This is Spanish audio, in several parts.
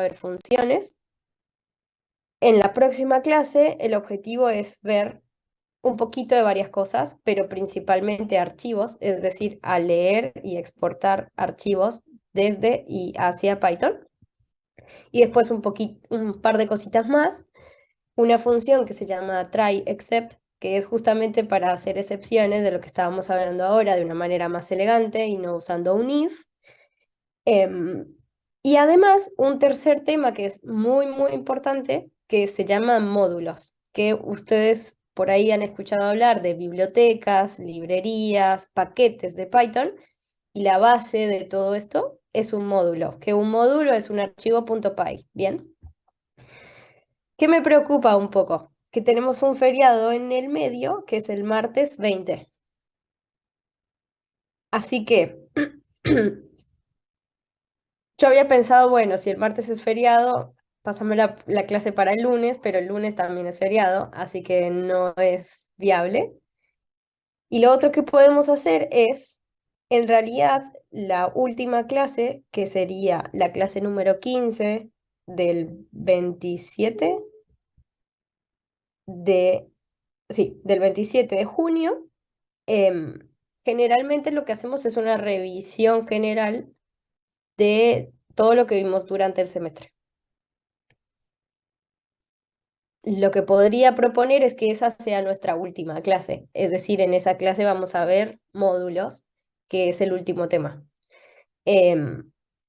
ver funciones. En la próxima clase, el objetivo es ver un poquito de varias cosas, pero principalmente archivos, es decir, a leer y exportar archivos desde y hacia Python. Y después un par de cositas más, una función que se llama try except, que es justamente para hacer excepciones de lo que estábamos hablando ahora de una manera más elegante y no usando un if. Em, y además, un tercer tema que es muy, muy importante, que se llama módulos, que ustedes por ahí han escuchado hablar de bibliotecas, librerías, paquetes de Python, y la base de todo esto es un módulo, que un módulo es un archivo .py, ¿bien? ¿Qué me preocupa un poco? Que tenemos un feriado en el medio, que es el martes 20. Así que yo había pensado, bueno, si el martes es feriado, pásame la clase para el lunes, pero el lunes también es feriado, así que no es viable. Y lo otro que podemos hacer es, en realidad, la última clase, que sería la clase número 15 del 27 de, sí, del 27 de junio, em, generalmente lo que hacemos es una revisión general de todo lo que vimos durante el semestre. Lo que podría proponer es que esa sea nuestra última clase, es decir, en esa clase vamos a ver módulos, que es el último tema.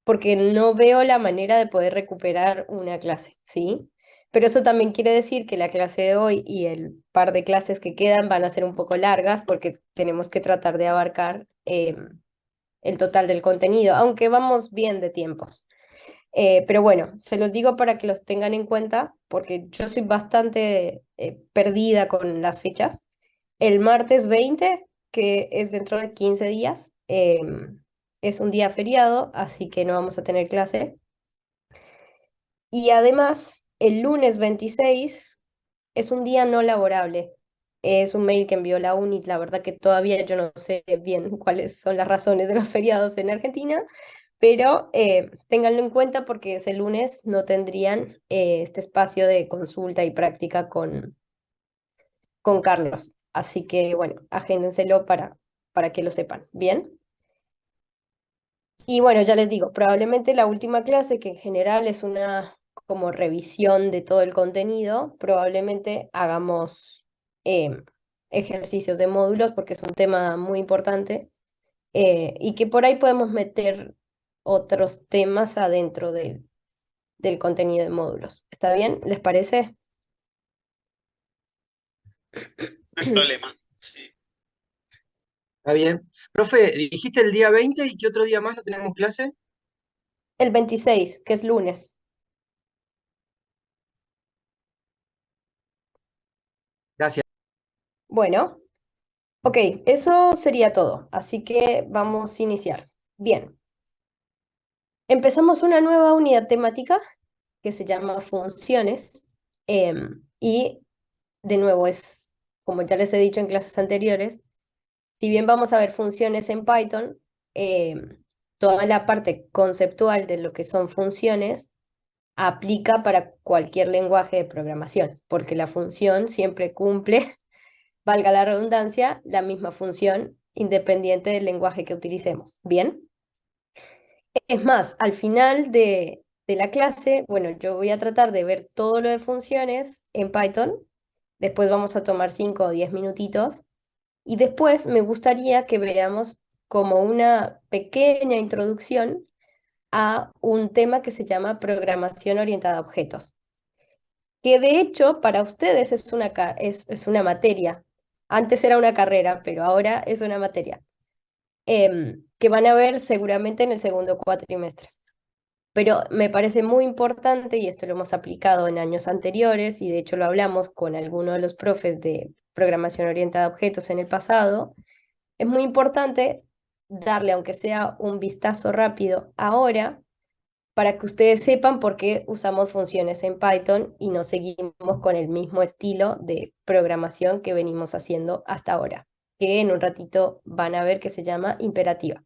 Porque no veo la manera de poder recuperar una clase, ¿sí? Pero eso también quiere decir que la clase de hoy y el par de clases que quedan van a ser un poco largas porque tenemos que tratar de abarcar el total del contenido, aunque vamos bien de tiempos. Pero bueno, se los digo para que los tengan en cuenta, porque yo soy bastante perdida con las fechas. El martes 20, que es dentro de 15 días, es un día feriado, así que no vamos a tener clase. Y además, el lunes 26 es un día no laborable. Es un mail que envió la UNI, la verdad que todavía yo no sé bien cuáles son las razones de los feriados en Argentina, pero ténganlo en cuenta porque ese lunes no tendrían este espacio de consulta y práctica con Carlos. Así que bueno, agéndenselo para que lo sepan. Bien. Y bueno, ya les digo, probablemente la última clase, que en general es una como revisión de todo el contenido, probablemente hagamos ejercicios de módulos porque es un tema muy importante y que por ahí podemos meter otros temas adentro del contenido de módulos. ¿Está bien? ¿Les parece? No hay problema. Sí. Está bien. Profe, dijiste el día 20 y qué otro día más no tenemos clase. El 26, que es lunes. Gracias. Bueno, ok, eso sería todo. Así que vamos a iniciar. Bien, empezamos una nueva unidad temática que se llama funciones y de nuevo es, como ya les he dicho en clases anteriores, si bien vamos a ver funciones en Python, toda la parte conceptual de lo que son funciones aplica para cualquier lenguaje de programación, porque la función siempre cumple, valga la redundancia, la misma función independiente del lenguaje que utilicemos. ¿Bien? Es más, al final de la clase, bueno, yo voy a tratar de ver todo lo de funciones en Python, después vamos a tomar 5 o 10 minutitos y después me gustaría que veamos como una pequeña introducción a un tema que se llama programación orientada a objetos, que de hecho para ustedes es una materia. Antes era una carrera, pero ahora es una materia que van a ver seguramente en el segundo cuatrimestre. Pero me parece muy importante, y esto lo hemos aplicado en años anteriores, y de hecho lo hablamos con algunos de los profes de programación orientada a objetos en el pasado, es muy importante darle, aunque sea un vistazo rápido ahora, para que ustedes sepan por qué usamos funciones en Python y no seguimos con el mismo estilo de programación que venimos haciendo hasta ahora, que en un ratito van a ver que se llama imperativa.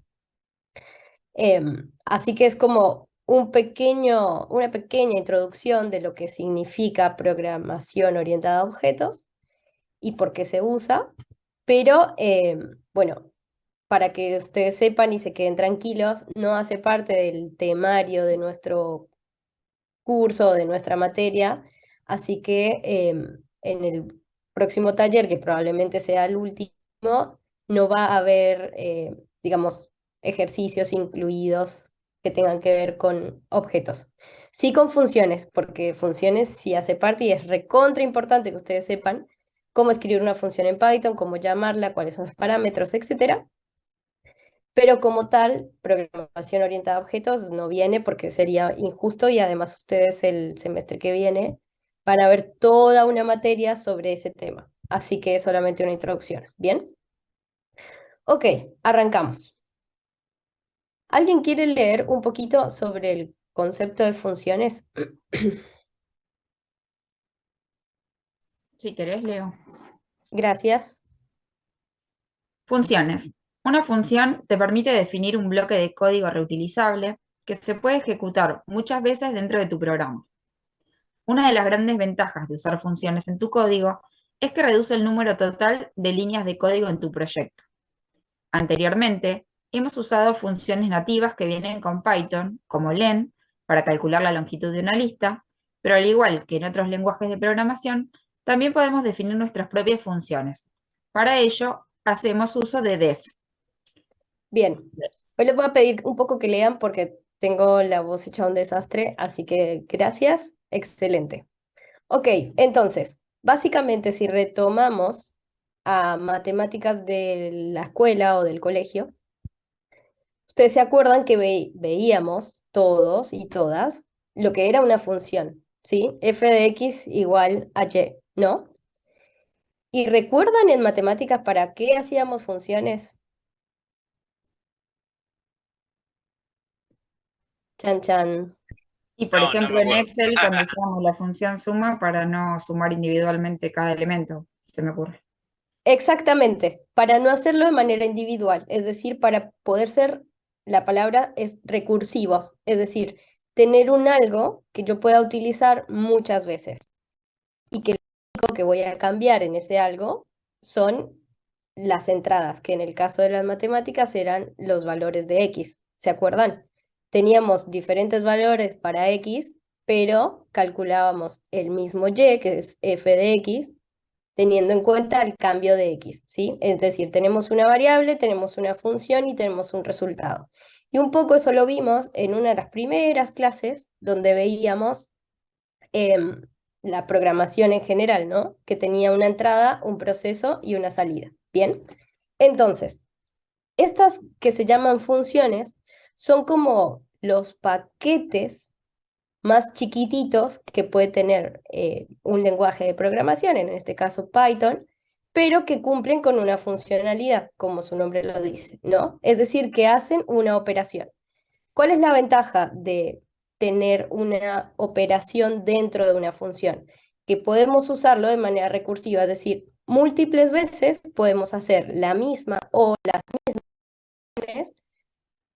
Así que es como una pequeña introducción de lo que significa programación orientada a objetos y por qué se usa, pero bueno, para que ustedes sepan y se queden tranquilos, no hace parte del temario de nuestro curso, de nuestra materia, así que en el próximo taller, que probablemente sea el último, no va a haber, digamos, ejercicios incluidos que tengan que ver con objetos. Sí con funciones, porque funciones sí hace parte y es recontra importante que ustedes sepan cómo escribir una función en Python, cómo llamarla, cuáles son los parámetros, etcétera. Pero como tal, programación orientada a objetos no viene porque sería injusto y además ustedes el semestre que viene van a ver toda una materia sobre ese tema. Así que es solamente una introducción. ¿Bien? Ok, arrancamos. ¿Alguien quiere leer un poquito sobre el concepto de funciones? Si querés, leo. Gracias. Funciones. Una función te permite definir un bloque de código reutilizable que se puede ejecutar muchas veces dentro de tu programa. Una de las grandes ventajas de usar funciones en tu código es que reduce el número total de líneas de código en tu proyecto. Anteriormente, hemos usado funciones nativas que vienen con Python, como len, para calcular la longitud de una lista, pero al igual que en otros lenguajes de programación, también podemos definir nuestras propias funciones. Para ello, hacemos uso de def. Bien. Hoy les voy a pedir un poco que lean porque tengo la voz hecha un desastre, así que gracias. Excelente. Ok, entonces, básicamente si retomamos a matemáticas de la escuela o del colegio, ustedes se acuerdan que veíamos todos y todas lo que era una función, ¿sí? F de X igual a Y, ¿no? ¿Y recuerdan en matemáticas para qué hacíamos funciones? Chan chan. Y por No, no ejemplo, me en acuerdo. Excel, cuando usábamos la función suma para no sumar individualmente cada elemento, se me ocurre. Exactamente, para no hacerlo de manera individual, es decir, para poder ser, la palabra es recursivos, es decir, tener un algo que yo pueda utilizar muchas veces y que lo único que voy a cambiar en ese algo son las entradas, que en el caso de las matemáticas eran los valores de X, ¿se acuerdan? Teníamos diferentes valores para X, pero calculábamos el mismo Y, que es f de X, teniendo en cuenta el cambio de X, ¿sí? Es decir, tenemos una variable, tenemos una función y tenemos un resultado. Y un poco eso lo vimos en una de las primeras clases donde veíamos em, la programación en general, ¿no? Que tenía una entrada, un proceso y una salida. Bien, entonces, estas que se llaman funciones son como los paquetes más chiquititos que puede tener un lenguaje de programación, en este caso Python, pero que cumplen con una funcionalidad, como su nombre lo dice, ¿no? Es decir, que hacen una operación. ¿Cuál es la ventaja de tener una operación dentro de una función? Que podemos usarlo de manera recursiva, es decir, múltiples veces podemos hacer la misma o las mismas.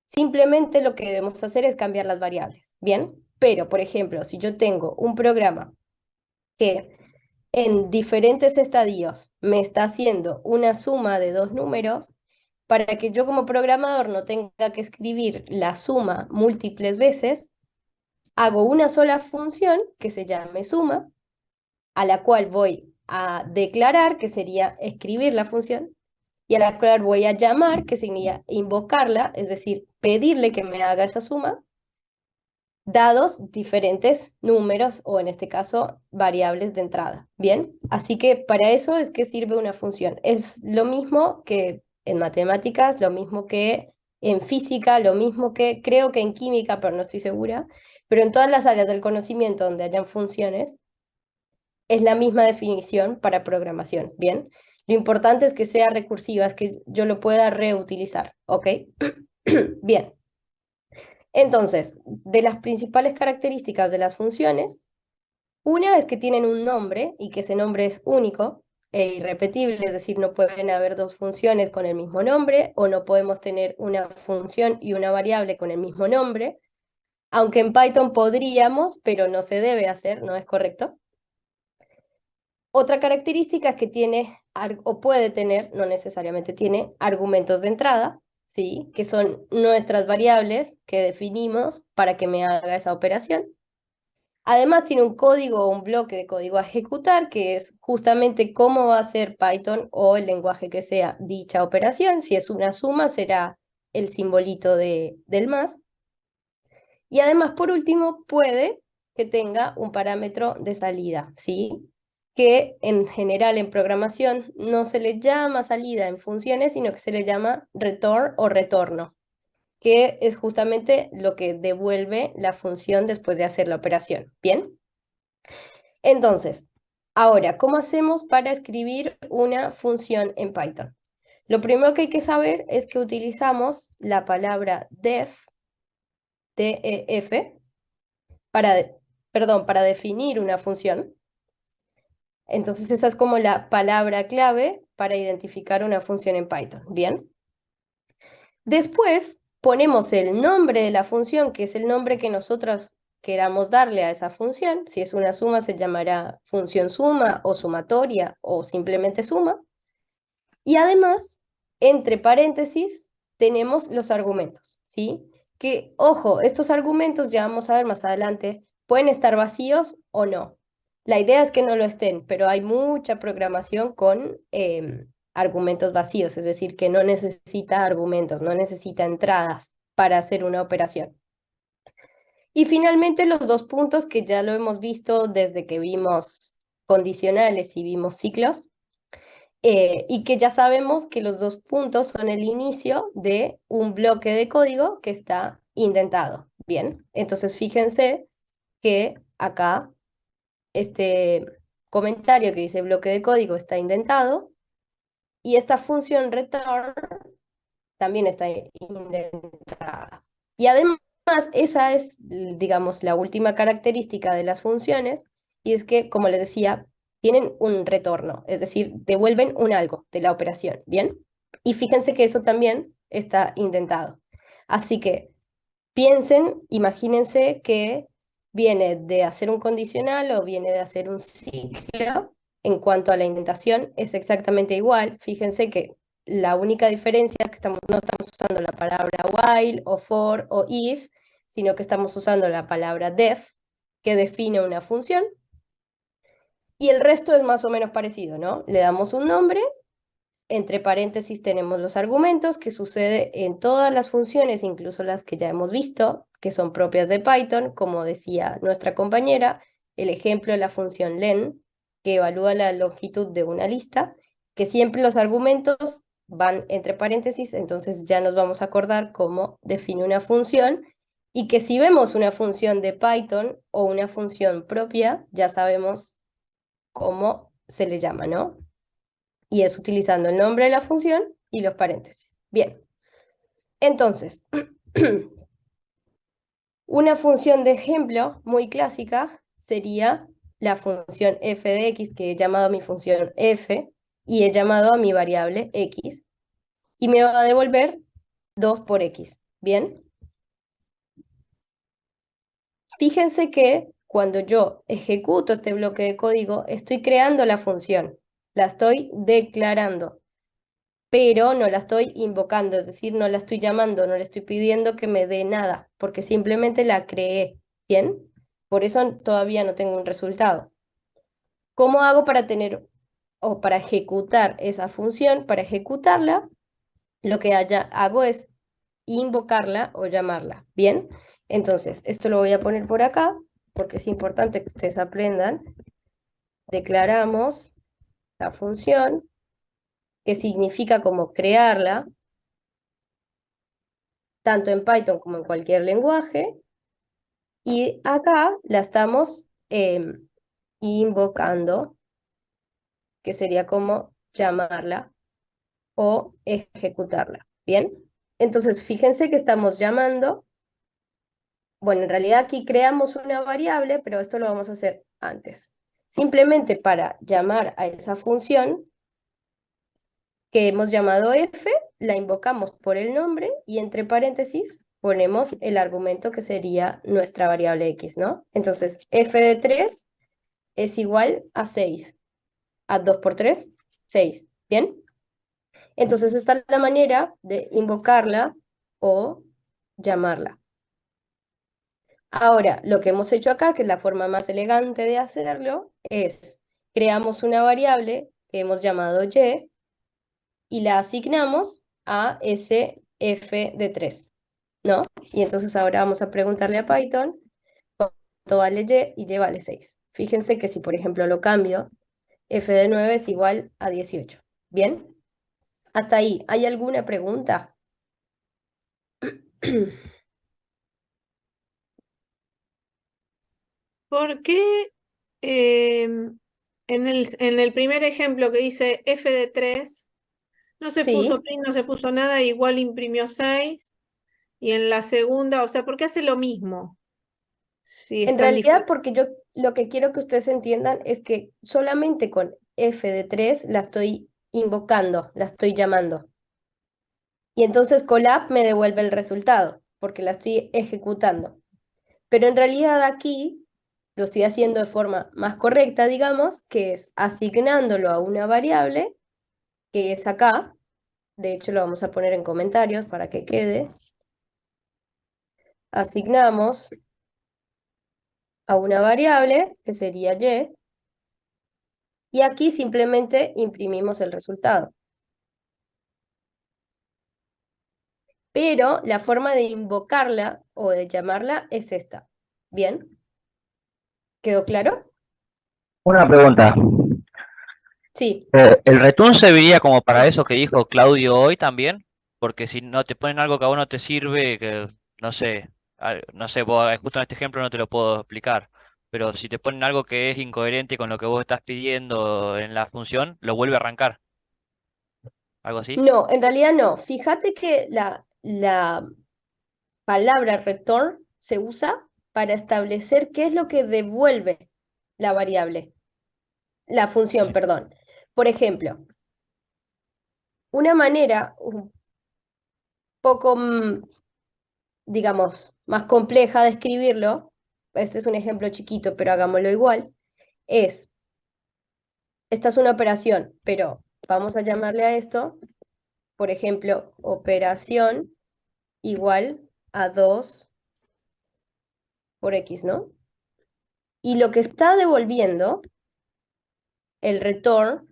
Simplemente lo que debemos hacer es cambiar las variables, ¿bien? Pero, por ejemplo, si yo tengo un programa que en diferentes estadios me está haciendo una suma de dos números, para que yo como programador no tenga que escribir la suma múltiples veces, hago una sola función que se llame suma, a la cual voy a declarar, que sería escribir la función, y a la cual voy a llamar, que sería invocarla, es decir, pedirle que me haga esa suma, dados diferentes números o en este caso variables de entrada. Bien, así que para eso es que sirve una función. Es lo mismo que en matemáticas, lo mismo que en física, lo mismo que creo que en química, pero no estoy segura, pero en todas las áreas del conocimiento donde hayan funciones, es la misma definición para programación. Bien, lo importante es que sea recursiva, es que yo lo pueda reutilizar, ¿ok? Bien. Entonces, de las principales características de las funciones, una es que tienen un nombre y que ese nombre es único e irrepetible, es decir, no pueden haber dos funciones con el mismo nombre o no podemos tener una función y una variable con el mismo nombre. aunque en Python podríamos, pero no se debe hacer, ¿no es correcto? Otra característica es que tiene, o puede tener, no necesariamente tiene, argumentos de entrada, ¿sí? Que son nuestras variables que definimos para que me haga esa operación. Además tiene un código o un bloque de código a ejecutar, que es justamente cómo va a ser Python o el lenguaje que sea dicha operación. Si es una suma, será el simbolito del más. Y además, por último, puede que tenga un parámetro de salida, ¿sí? Que en general en programación no se le llama salida en funciones, sino que se le llama return o retorno, que es justamente lo que devuelve la función después de hacer la operación. ¿Bien? Entonces, ahora, ¿cómo hacemos para escribir una función en Python? Lo primero que hay que saber es que utilizamos la palabra def, def, para definir una función. Entonces, esa es como la palabra clave para identificar una función en Python. ¿Bien? Después, ponemos el nombre de la función, que es el nombre que nosotros queramos darle a esa función. Si es una suma, se llamará función suma o sumatoria o simplemente suma. Y además, entre paréntesis, tenemos los argumentos, ¿sí? Que, ojo, estos argumentos, ya vamos a ver más adelante, pueden estar vacíos o no. La idea es que no lo estén, pero hay mucha programación con argumentos vacíos, es decir, que no necesita argumentos, no necesita entradas para hacer una operación. Y finalmente los dos puntos que ya lo hemos visto desde que vimos condicionales y vimos ciclos, y que ya sabemos que los dos puntos son el inicio de un bloque de código que está indentado. Bien, entonces fíjense que acá este comentario que dice bloque de código está indentado y esta función return también está indentada. Y además, esa es, digamos, la última característica de las funciones, y es que, como les decía, tienen un retorno, es decir, devuelven un algo de la operación, ¿bien? Y fíjense que eso también está indentado. Así que piensen, imagínense que viene de hacer un condicional o viene de hacer un ciclo. En cuanto a la indentación, es exactamente igual. Fíjense que la única diferencia es que no estamos usando la palabra while o for o if, sino que estamos usando la palabra def, que define una función. Y el resto es más o menos parecido, ¿no? Le damos un nombre, entre paréntesis tenemos los argumentos, que sucede en todas las funciones, incluso las que ya hemos visto, que son propias de Python, como decía nuestra compañera, el ejemplo de la función len, que evalúa la longitud de una lista, que siempre los argumentos van entre paréntesis, entonces ya nos vamos a acordar cómo define una función, y que si vemos una función de Python o una función propia, ya sabemos cómo se le llama, ¿no? Y es utilizando el nombre de la función y los paréntesis. Bien, entonces, una función de ejemplo muy clásica sería la función f de x, que he llamado a mi función f, y he llamado a mi variable x, y me va a devolver 2 por x. Bien, fíjense que cuando yo ejecuto este bloque de código, estoy creando la función, la estoy declarando, pero no la estoy invocando, es decir, no la estoy llamando, no le estoy pidiendo que me dé nada, porque simplemente la creé, ¿bien? Por eso todavía no tengo un resultado. ¿Cómo hago para tener o para ejecutar esa función? Para ejecutarla, lo que hago es invocarla o llamarla, ¿bien? Entonces, esto lo voy a poner por acá, porque es importante que ustedes aprendan. Declaramos la función, que significa como crearla, tanto en Python como en cualquier lenguaje, y acá la estamos invocando, que sería como llamarla o ejecutarla, ¿bien? Entonces, fíjense que estamos llamando, bueno, en realidad aquí creamos una variable, pero esto lo vamos a hacer antes. Simplemente para llamar a esa función que hemos llamado f, la invocamos por el nombre y entre paréntesis ponemos el argumento que sería nuestra variable x, ¿no? Entonces, f de 3 es igual a 6. A 2 por 3, 6. ¿Bien? Entonces, esta es la manera de invocarla o llamarla. Ahora, lo que hemos hecho acá, que es la forma más elegante de hacerlo, es creamos una variable que hemos llamado y la asignamos a ese f de 3, ¿no? Y entonces ahora vamos a preguntarle a Python cuánto vale y vale 6. Fíjense que si, por ejemplo, lo cambio, f de 9 es igual a 18. ¿Bien? Hasta ahí, ¿hay alguna pregunta? ¿Por qué en el primer ejemplo que dice f de 3 no se puso Sí, print, no se puso nada, igual imprimió 6? Y en la segunda, o sea, ¿por qué hace lo mismo? Si es en tan realidad diferente. porque yo lo que quiero que ustedes entiendan es que solamente con f de 3 la estoy invocando, la estoy llamando. Y entonces collab me devuelve el resultado, porque la estoy ejecutando. Pero en realidad aquí lo estoy haciendo de forma más correcta, digamos, que es asignándolo a una variable, que es acá. De hecho, lo vamos a poner en comentarios para que quede. Asignamos a una variable, que sería y aquí simplemente imprimimos el resultado. Pero la forma de invocarla o de llamarla es esta. ¿Bien? ¿Quedó claro? Una pregunta. Sí. ¿El return serviría como para eso que dijo Claudio hoy también? Porque si no te ponen algo que a vos no te sirve, que no sé, no sé, justo en este ejemplo no te lo puedo explicar, pero si te ponen algo que es incoherente con lo que vos estás pidiendo en la función, lo vuelve a arrancar. ¿Algo así? No, en realidad no. Fíjate que la palabra return se usa para establecer qué es lo que devuelve la variable, la función, Sí. perdón. Por ejemplo, una manera un poco, digamos, más compleja de escribirlo, este es un ejemplo chiquito, pero hagámoslo igual, es, esta es una operación, pero vamos a llamarle a esto, por ejemplo, operación igual a 2 por x, ¿no? Y lo que está devolviendo el return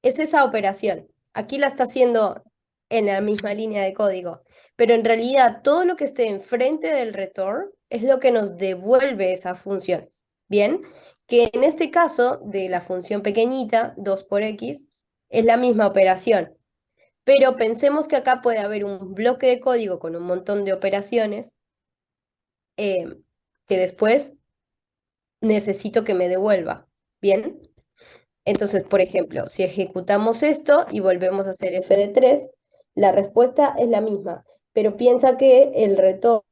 es esa operación. Aquí la está haciendo en la misma línea de código, pero en realidad todo lo que esté enfrente del return es lo que nos devuelve esa función. Bien, que en este caso de la función pequeñita, 2 por x, es la misma operación. Pero pensemos que acá puede haber un bloque de código con un montón de operaciones eh, que después necesito que me devuelva. Bien, entonces, por ejemplo, si ejecutamos esto y volvemos a hacer f de 3, la respuesta es la misma, pero piensa que el retorno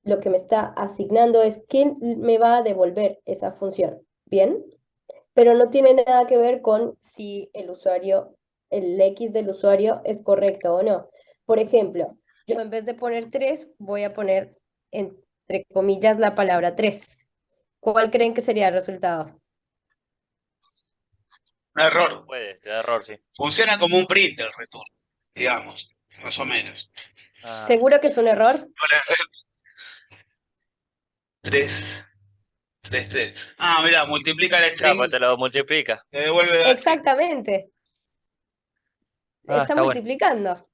lo que me está asignando es quién me va a devolver esa función. Bien, pero no tiene nada que ver con si el usuario, el X del usuario es correcto o no. Por ejemplo, yo en vez de poner 3, voy a poner entre comillas la palabra 3. ¿Cuál creen que sería el resultado? Un error. Puede, te da error, sí. Funciona como un print el return, digamos, más o menos. Ah, ¿Seguro que es un error? 3, 3, 3. Ah, mira, multiplica el claro, pues string, te lo multiplica. te devuelve así. Exactamente, Ah, está está bueno. multiplicando.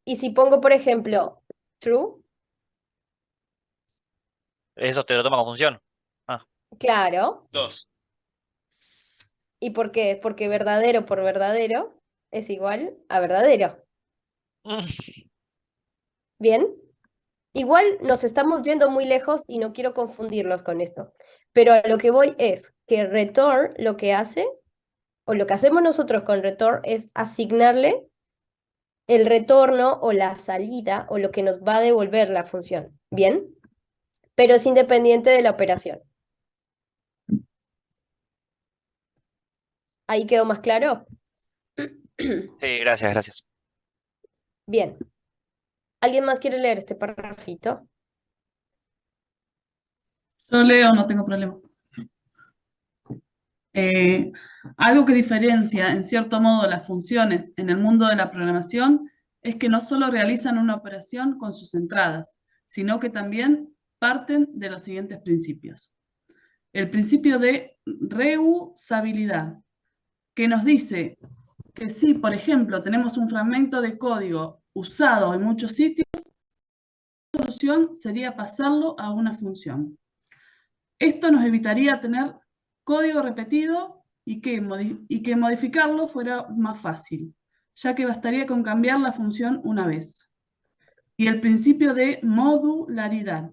Y si pongo, por ejemplo, true, Eso te lo toma como función. Ah. claro. 2. ¿Y por qué? Porque verdadero por verdadero es igual a verdadero. ¿Bien? Igual nos estamos yendo muy lejos y no quiero confundirlos con esto. Pero a lo que voy es que return lo que hace, o lo que hacemos nosotros con return es asignarle el retorno o la salida o lo que nos va a devolver la función. ¿Bien? Pero es independiente de la operación. ¿Ahí quedó más claro? Sí, gracias, gracias. Bien. ¿Alguien más quiere leer este parrafito? Yo leo, no tengo problema. Eh, Algo que diferencia, en cierto modo, las funciones en el mundo de la programación es que no solo realizan una operación con sus entradas, sino que también parten de los siguientes principios. El principio de reusabilidad, que nos dice que si, por ejemplo, tenemos un fragmento de código usado en muchos sitios, la solución sería pasarlo a una función. Esto nos evitaría tener código repetido y que modificarlo fuera más fácil, ya que bastaría con cambiar la función una vez. Y el principio de modularidad,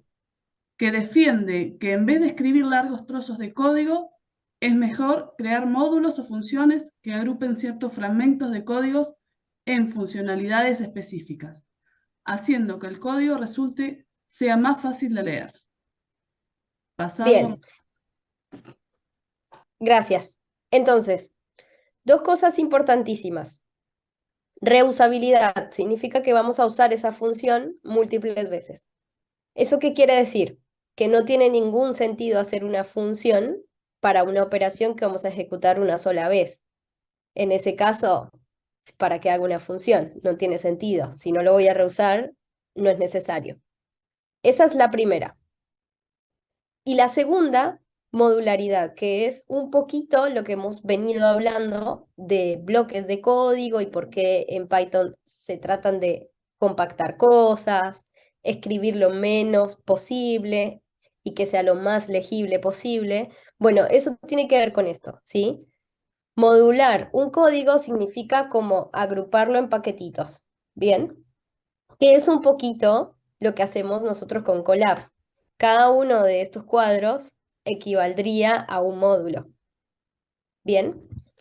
que defiende que en vez de escribir largos trozos de código, es mejor crear módulos o funciones que agrupen ciertos fragmentos de códigos en funcionalidades específicas, haciendo que el código sea más fácil de leer. Pasarlo. Bien, gracias. Entonces, dos cosas importantísimas. Reusabilidad significa que vamos a usar esa función múltiples veces. ¿Eso qué quiere decir? Que no tiene ningún sentido hacer una función para una operación que vamos a ejecutar una sola vez. En ese caso, ¿para qué hago una función? No tiene sentido. Si no lo voy a reusar, no es necesario. Esa es la primera. Y la segunda, modularidad, que es un poquito lo que hemos venido hablando de bloques de código y por qué en Python se tratan de compactar cosas, escribir lo menos posible y que sea lo más legible posible. Bueno, eso tiene que ver con esto, ¿sí? Modular un código significa como agruparlo en paquetitos, ¿bien? Que es un poquito lo que hacemos nosotros con Colab. Cada uno de estos cuadros equivaldría a un módulo. ¿Bien?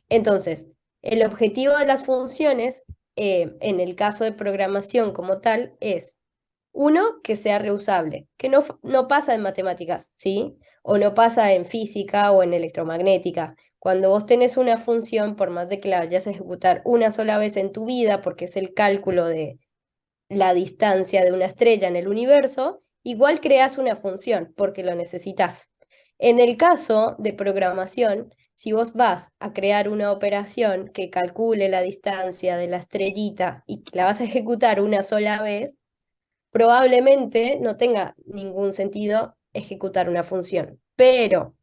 Entonces, el objetivo de las funciones, en el caso de programación como tal, es, uno, que sea reusable, que no pasa en matemáticas, ¿sí? O no pasa en física o en electromagnética. Cuando vos tenés una función, por más de que la vayas a ejecutar una sola vez en tu vida, porque es el cálculo de la distancia de una estrella en el universo, igual creas una función porque lo necesitas. En el caso de programación, si vos vas a crear una operación que calcule la distancia de la estrellita y la vas a ejecutar una sola vez, probablemente no tenga ningún sentido ejecutar una función. Pero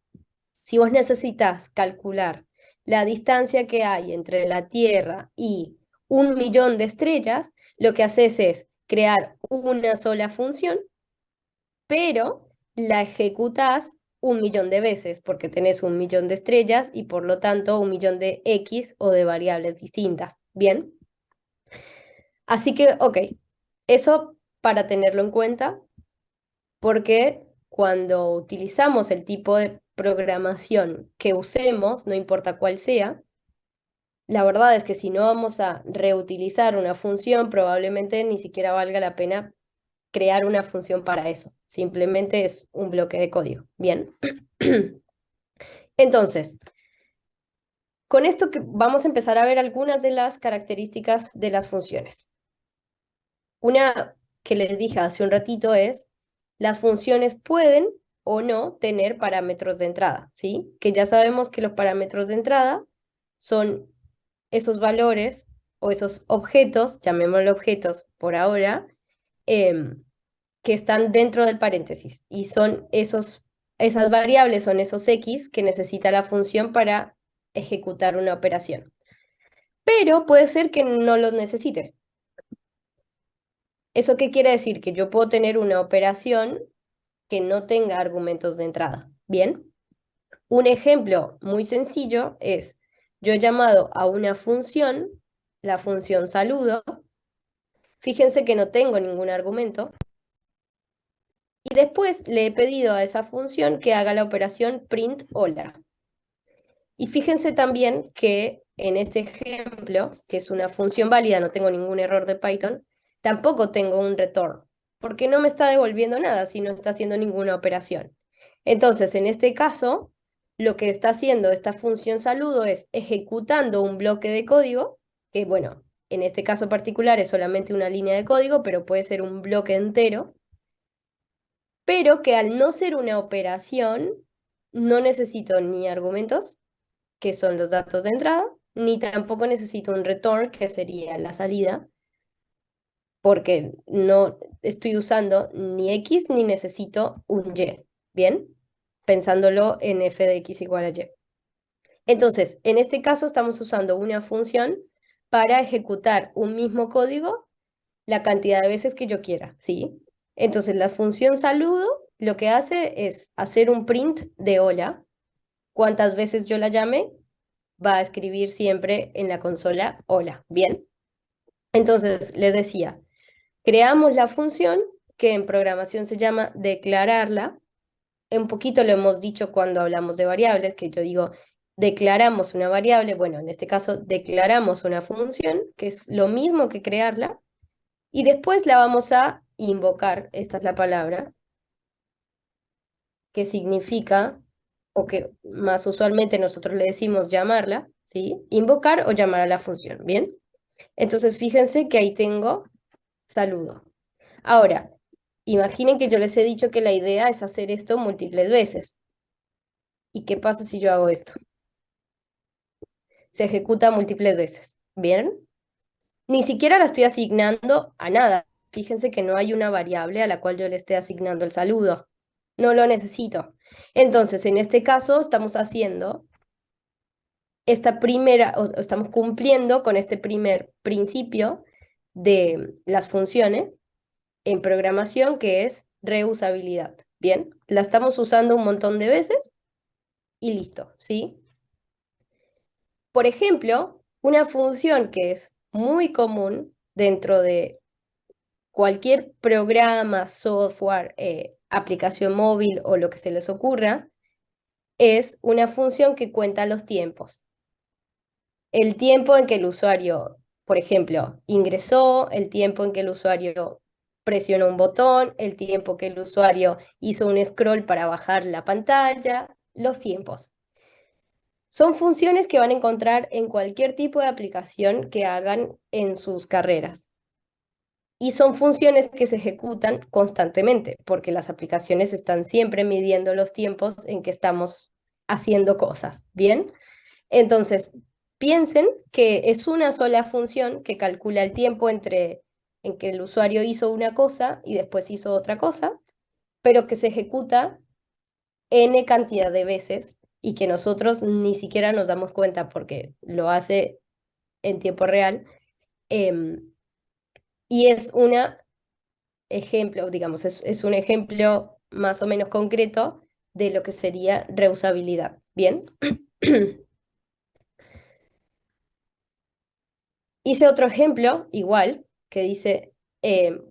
si vos necesitas calcular la distancia que hay entre la Tierra y 1.000.000 de estrellas, lo que haces es crear una sola función, pero la ejecutás 1.000.000 de veces, porque tenés 1.000.000 de estrellas y por lo tanto 1.000.000 de X o de variables distintas. ¿Bien? Así que, ok, eso para tenerlo en cuenta, porque cuando utilizamos el tipo de programación que usemos, no importa cuál sea, la verdad es que si no vamos a reutilizar una función, probablemente ni siquiera valga la pena crear una función para eso. Simplemente es un bloque de código. Bien. Entonces, con esto que vamos a empezar a ver algunas de las características de las funciones. Una que les dije hace un ratito es, las funciones pueden o no tener parámetros de entrada, ¿sí? Que ya sabemos que los parámetros de entrada son esos valores o esos objetos, llamémoslo objetos por ahora, que están dentro del paréntesis y son esas variables, son esos X que necesita la función para ejecutar una operación. Pero puede ser que no los necesite. ¿Eso qué quiere decir? Que yo puedo tener una operación que no tenga argumentos de entrada. ¿Bien? Un ejemplo muy sencillo es, yo he llamado a una función, la función saludo, fíjense que no tengo ningún argumento, y después le he pedido a esa función que haga la operación print hola. Y fíjense también que en este ejemplo, que es una función válida, no tengo ningún error de Python, tampoco tengo un return, porque no me está devolviendo nada si no está haciendo ninguna operación. Entonces, en este caso, lo que está haciendo esta función saludo es ejecutando un bloque de código, que bueno, en este caso particular es solamente una línea de código, pero puede ser un bloque entero, pero que al no ser una operación, no necesito ni argumentos, que son los datos de entrada, ni tampoco necesito un return, que sería la salida, porque no estoy usando ni X ni necesito un Y, ¿bien? Pensándolo en f de X igual a Y. Entonces, en este caso estamos usando una función para ejecutar un mismo código la cantidad de veces que yo quiera, ¿sí? Entonces, la función saludo lo que hace es hacer un print de hola. Cuantas veces yo la llame, va a escribir siempre en la consola hola, ¿bien? Entonces, les decía, creamos la función que en programación se llama declararla. Un poquito lo hemos dicho cuando hablamos de variables, que yo digo, declaramos una variable, bueno, en este caso declaramos una función, que es lo mismo que crearla, y después la vamos a invocar, esta es la palabra, que significa, o que más usualmente nosotros le decimos llamarla, ¿sí? Invocar o llamar a la función, ¿bien? Entonces fíjense que ahí tengo saludo. Ahora, imaginen que yo les he dicho que la idea es hacer esto múltiples veces. ¿Y qué pasa si yo hago esto? Se ejecuta múltiples veces, ¿bien? Ni siquiera la estoy asignando a nada. Fíjense que no hay una variable a la cual yo le esté asignando el saludo. No lo necesito. Entonces, en este caso, estamos haciendo esta primera, o estamos cumpliendo con este primer principio de las funciones en programación, que es reusabilidad. Bien, la estamos usando un montón de veces y listo, ¿sí? Por ejemplo, una función que es muy común dentro de cualquier programa, software, aplicación móvil o lo que se les ocurra, es una función que cuenta los tiempos. El tiempo en que el usuario, por ejemplo, ingresó, el tiempo en que el usuario presionó un botón, el tiempo que el usuario hizo un scroll para bajar la pantalla, los tiempos. Son funciones que van a encontrar en cualquier tipo de aplicación que hagan en sus carreras. Y son funciones que se ejecutan constantemente, porque las aplicaciones están siempre midiendo los tiempos en que estamos haciendo cosas, ¿bien? Entonces, piensen que es una sola función que calcula el tiempo entre en que el usuario hizo una cosa y después hizo otra cosa, pero que se ejecuta n cantidad de veces y que nosotros ni siquiera nos damos cuenta porque lo hace en tiempo real. Y es una ejemplo, digamos, es un ejemplo más o menos concreto de lo que sería reusabilidad. ¿Bien? Hice otro ejemplo, igual, que dice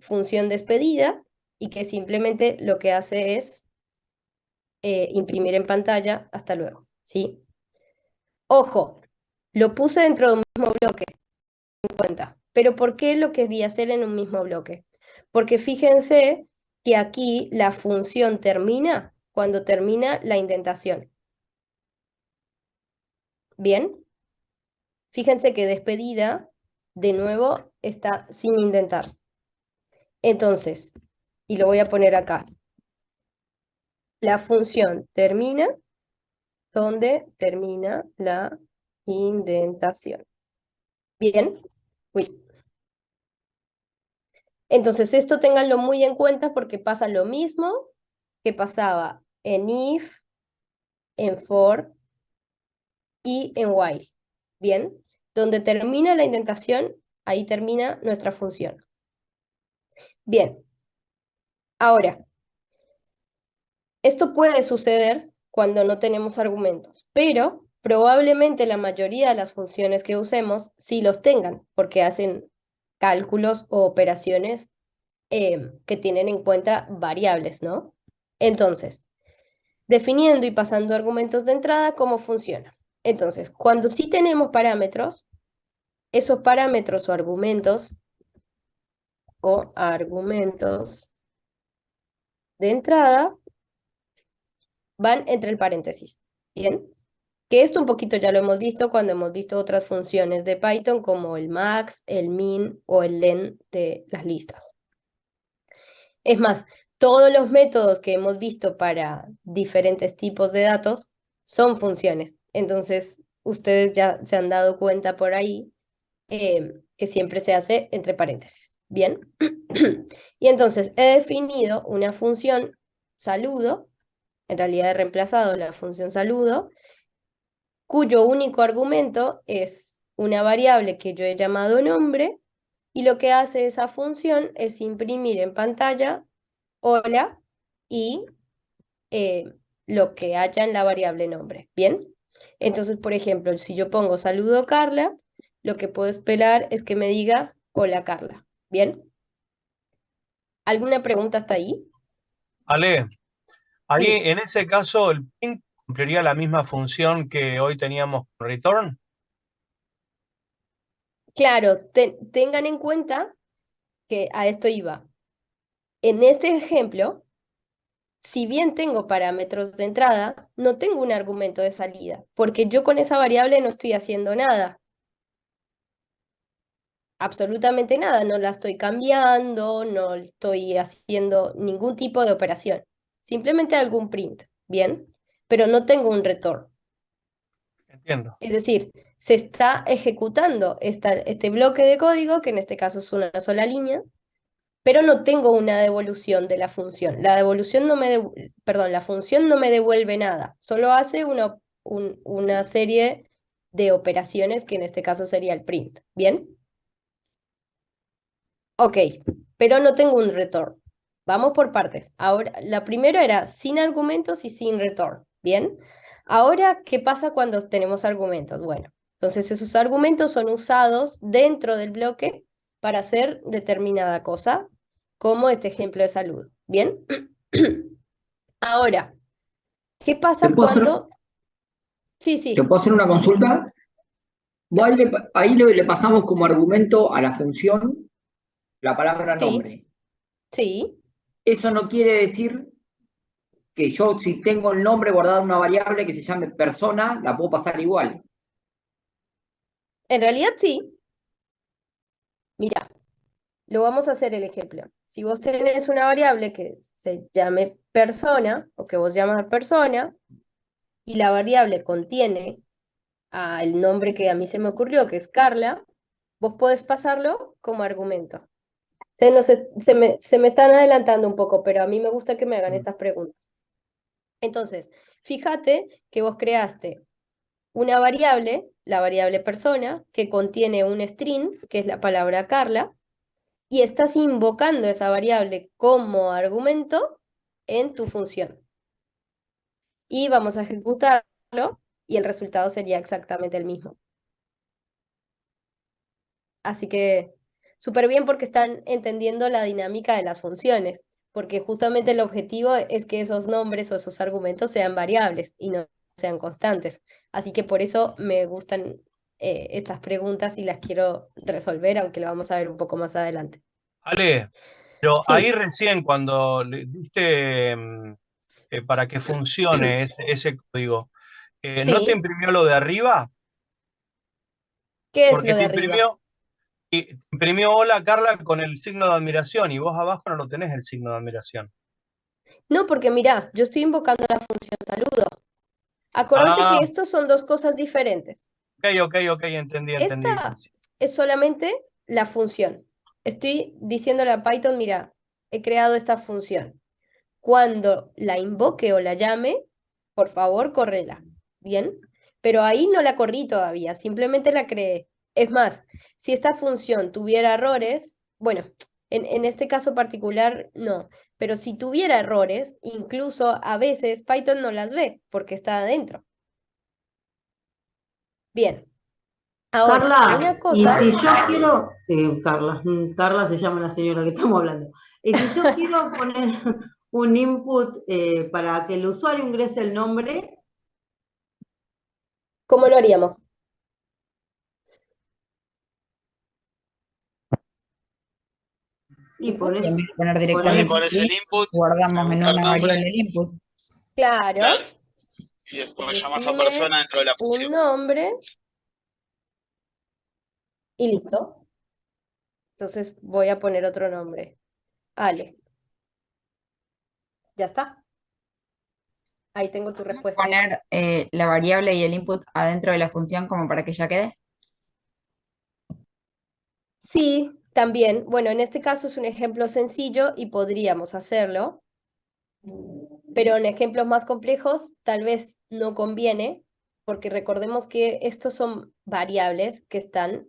función despedida y que simplemente lo que hace es imprimir en pantalla, hasta luego, ¿sí? Ojo, lo puse dentro de un mismo bloque, en cuenta. Pero ¿por qué lo quería hacer en un mismo bloque? Porque fíjense que aquí la función termina cuando termina la indentación. ¿Bien? Fíjense que despedida, de nuevo, está sin indentar. Entonces, y lo voy a poner acá, la función termina donde termina la indentación. ¿Bien? Uy. Entonces, esto ténganlo muy en cuenta porque pasa lo mismo que pasaba en if, en for y en while. ¿Bien? Donde termina la indentación, ahí termina nuestra función. Bien. Ahora, esto puede suceder cuando no tenemos argumentos, pero probablemente la mayoría de las funciones que usemos sí los tengan, porque hacen cálculos o operaciones que tienen en cuenta variables, ¿no? Entonces, definiendo y pasando argumentos de entrada, ¿cómo funciona? Entonces, cuando sí tenemos parámetros, esos parámetros o argumentos de entrada van entre el paréntesis, ¿bien? Que esto un poquito ya lo hemos visto cuando hemos visto otras funciones de Python como el max, el min o el len de las listas. Es más, todos los métodos que hemos visto para diferentes tipos de datos son funciones. Entonces, ustedes ya se han dado cuenta por ahí que siempre se hace entre paréntesis. ¿Bien? Y entonces he definido una función saludo, en realidad he reemplazado la función saludo, cuyo único argumento es una variable que yo he llamado nombre, y lo que hace esa función es imprimir en pantalla hola y lo que haya en la variable nombre. ¿Bien? Entonces, por ejemplo, si yo pongo saludo Carla, lo que puedo esperar es que me diga hola Carla. ¿Bien? ¿Alguna pregunta hasta ahí? Ale, ahí Sí, en ese caso el print cumpliría la misma función que hoy teníamos con return. claro, tengan en cuenta que a esto iba. En este ejemplo, si bien tengo parámetros de entrada, no tengo un argumento de salida, porque yo con esa variable no estoy haciendo nada, absolutamente nada, no la estoy cambiando, no estoy haciendo ningún tipo de operación, simplemente algún print, ¿bien? Pero no tengo un return. Entiendo. Es decir, se está ejecutando este bloque de código, que en este caso es una sola línea, pero no tengo una devolución de la función. La función no me devuelve nada, solo hace una serie de operaciones que en este caso sería el print. ¿Bien? Ok, pero no tengo un return. Vamos por partes. Ahora, la primera era sin argumentos y sin return. ¿Bien? Ahora, ¿qué pasa cuando tenemos argumentos? Bueno, entonces esos argumentos son usados dentro del bloque para hacer determinada cosa, como este ejemplo de salud. ¿Bien? Ahora, ¿qué ¿Te pasa puedo hacer, cuando... Sí, te sí, puedo hacer una consulta? Ahí le pasamos como argumento a la función la palabra sí, nombre. sí. Eso no quiere decir que yo, si tengo el nombre guardado en una variable que se llame persona, la puedo pasar igual. En realidad sí. Mira, lo vamos a hacer el ejemplo. Si vos tenés una variable que se llame persona, o que vos llamas persona, y la variable contiene el nombre que a mí se me ocurrió, que es Carla, vos podés pasarlo como argumento. Se me están adelantando un poco, pero a mí me gusta que me hagan estas preguntas. Entonces, fíjate que vos creaste una variable, la variable persona, que contiene un string, que es la palabra Carla, y estás invocando esa variable como argumento en tu función. Y vamos a ejecutarlo y el resultado sería exactamente el mismo. Así que súper bien porque están entendiendo la dinámica de las funciones, porque justamente el objetivo es que esos nombres o esos argumentos sean variables y no sean constantes. Así que por eso me gustan estas preguntas y las quiero resolver, aunque lo vamos a ver un poco más adelante. Ale, pero ahí Sí, recién cuando le diste para que funcione ese código, ¿no te sí. imprimió lo de arriba? ¿Qué es Porque lo de arriba? te imprimió hola Carla con el signo de admiración y vos abajo no lo tenés el signo de admiración. No, porque mira, yo estoy invocando la función saludo. Acordate Ah, que estos son dos cosas diferentes. ok, entendí. Esta es solamente la función. Estoy diciéndole a Python, mira, he creado esta función. Cuando la invoque o la llame, por favor, córrela. ¿Bien? Pero ahí no la corrí todavía, simplemente la creé. Es más, si esta función tuviera errores, bueno, en este caso particular no, pero si tuviera errores, incluso a veces Python no las ve porque está adentro. Bien, ahora, Carla, una y cosa, si yo quiero, sí, Carla, Carla se llama la señora que estamos hablando. Y si yo quiero poner un input para que el usuario ingrese el nombre, ¿cómo lo haríamos? y Input. pones, En vez de poner Ahí directamente pones, pones el print, input, guardamos en buscar una nombre. variable el input. Claro, Claro. Y después llamás a Decime persona dentro de la un función. nombre y listo. Entonces voy a poner otro nombre. Ale. Ya está. Ahí tengo tu respuesta. Poner la variable y el input adentro de la función como para que ya quede. Sí, también. Bueno, en este caso es un ejemplo sencillo y podríamos hacerlo, pero en ejemplos más complejos tal vez no conviene, porque recordemos que estos son variables que están,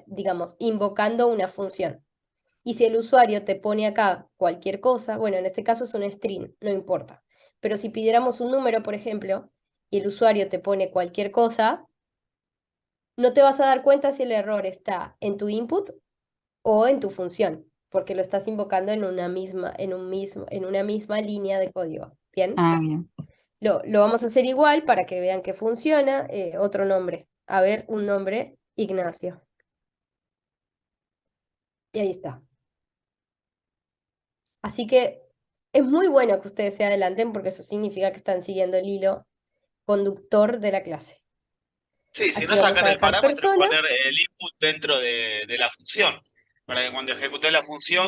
digamos, invocando una función. Y si el usuario te pone acá cualquier cosa, bueno, en este caso es un string, no importa. Pero si pidiéramos un número, por ejemplo, y el usuario te pone cualquier cosa, no te vas a dar cuenta si el error está en tu input o en tu función, porque lo estás invocando en una misma, en una misma línea de código. ¿Bien? Ah, bien. Lo vamos a hacer igual para que vean que funciona. Otro nombre. A ver, un nombre, Ignacio. Y ahí está. Así que es muy bueno que ustedes se adelanten porque eso significa que están siguiendo el hilo conductor de la clase. Sí, si Aquí no vamos sacar a el dejar parámetro y persona. poner el input dentro de la función. Para que cuando ejecutes la función